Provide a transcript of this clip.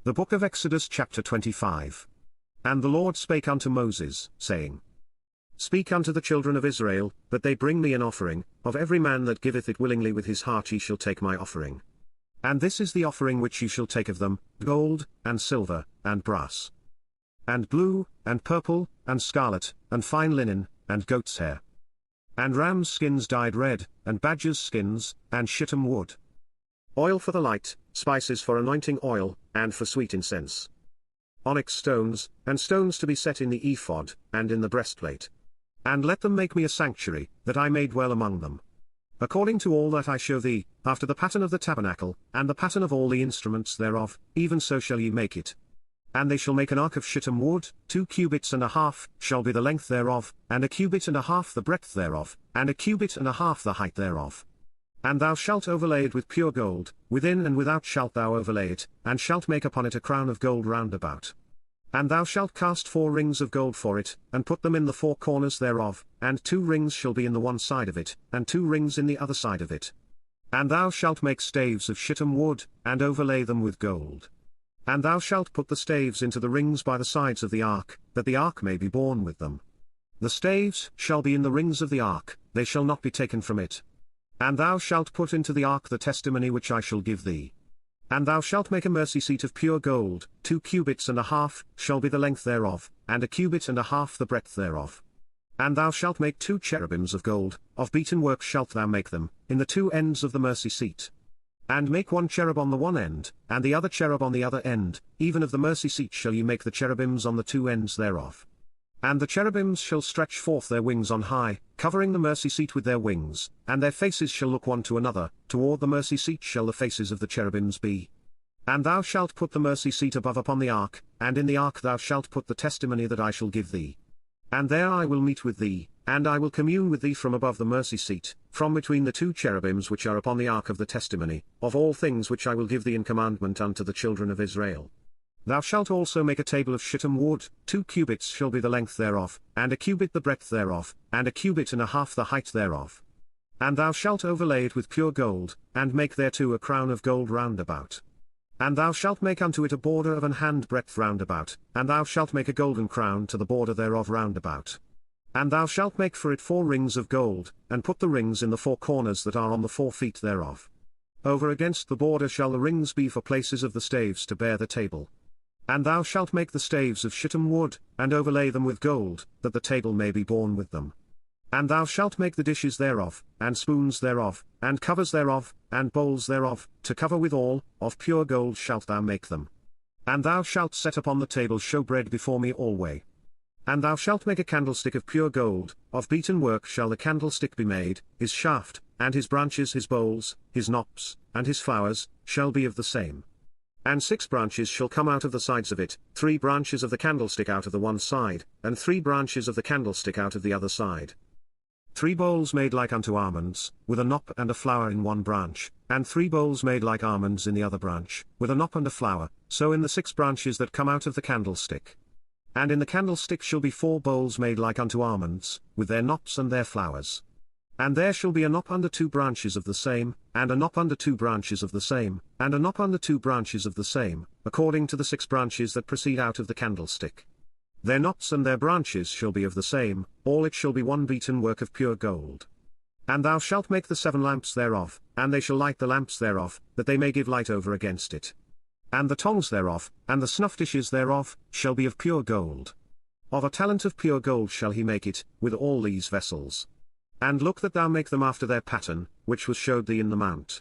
The book of Exodus chapter 25. And the Lord spake unto Moses, saying, Speak unto the children of Israel, that they bring me an offering, of every man that giveth it willingly with his heart ye shall take my offering. And this is the offering which ye shall take of them, gold, and silver, and brass, and blue, and purple, and scarlet, and fine linen, and goat's hair, and rams' skins dyed red, and badgers' skins, and shittim wood. Oil for the light, spices for anointing oil, and for sweet incense. Onyx stones, and stones to be set in the ephod, and in the breastplate. And let them make me a sanctuary, that I may dwell among them. According to all that I show thee, after the pattern of the tabernacle, and the pattern of all the instruments thereof, even so shall ye make it. And they shall make an ark of shittim wood, 2 cubits and a half shall be the length thereof, and 1 cubit and a half the breadth thereof, and 1 cubit and a half the height thereof. And thou shalt overlay it with pure gold, within and without shalt thou overlay it, and shalt make upon it a crown of gold round about. And thou shalt cast 4 rings of gold for it, and put them in the 4 corners thereof, and 2 rings shall be in the one side of it, and 2 rings in the other side of it. And thou shalt make staves of shittim wood, and overlay them with gold. And thou shalt put the staves into the rings by the sides of the ark, that the ark may be borne with them. The staves shall be in the rings of the ark, they shall not be taken from it. And thou shalt put into the ark the testimony which I shall give thee. And thou shalt make a mercy seat of pure gold, 2 cubits and a half shall be the length thereof, and 1 cubit and a half the breadth thereof. And thou shalt make 2 cherubims of gold, of beaten work shalt thou make them, in the 2 ends of the mercy seat. And make 1 cherub on the one end, and the other cherub on the other end, even of the mercy seat shall ye make the cherubims on the 2 ends thereof. And the cherubims shall stretch forth their wings on high, covering the mercy seat with their wings, and their faces shall look one to another, toward the mercy seat shall the faces of the cherubims be. And thou shalt put the mercy seat above upon the ark, and in the ark thou shalt put the testimony that I shall give thee. And there I will meet with thee, and I will commune with thee from above the mercy seat, from between the 2 cherubims which are upon the ark of the testimony, of all things which I will give thee in commandment unto the children of Israel. Thou shalt also make a table of shittim wood, 2 cubits shall be the length thereof, and 1 cubit the breadth thereof, and 1 cubit and a half the height thereof. And thou shalt overlay it with pure gold, and make thereto a crown of gold round about. And thou shalt make unto it a border of 1 hand breadth round about, and thou shalt make a golden crown to the border thereof round about. And thou shalt make for it 4 rings of gold, and put the rings in the 4 corners that are on the 4 feet thereof. Over against the border shall the rings be for places of the staves to bear the table. And thou shalt make the staves of shittim wood, and overlay them with gold, that the table may be borne with them. And thou shalt make the dishes thereof, and spoons thereof, and covers thereof, and bowls thereof, to cover withal, of pure gold shalt thou make them. And thou shalt set upon the table showbread before me alway. And thou shalt make a candlestick of pure gold, of beaten work shall the candlestick be made, his shaft, and his branches, his bowls, his knops, and his flowers, shall be of the same. And 6 branches shall come out of the sides of it, 3 branches of the candlestick out of the one side, and 3 branches of the candlestick out of the other side. 3 bowls made like unto almonds, with a knop and a flower in one branch, and 3 bowls made like almonds in the other branch, with a knop and a flower, so in the 6 branches that come out of the candlestick. And in the candlestick shall be 4 bowls made like unto almonds, with their knops and their flowers. And there shall be a knop under 2 branches of the same, and a knop under 2 branches of the same, and a knop under 2 branches of the same, according to the 6 branches that proceed out of the candlestick. Their knops and their branches shall be of the same, all it shall be 1 beaten work of pure gold. And thou shalt make the 7 lamps thereof, and they shall light the lamps thereof, that they may give light over against it. And the tongs thereof, and the snuff dishes thereof, shall be of pure gold. Of a talent of pure gold shall he make it, with all these vessels. And look that thou make them after their pattern, which was showed thee in the mount.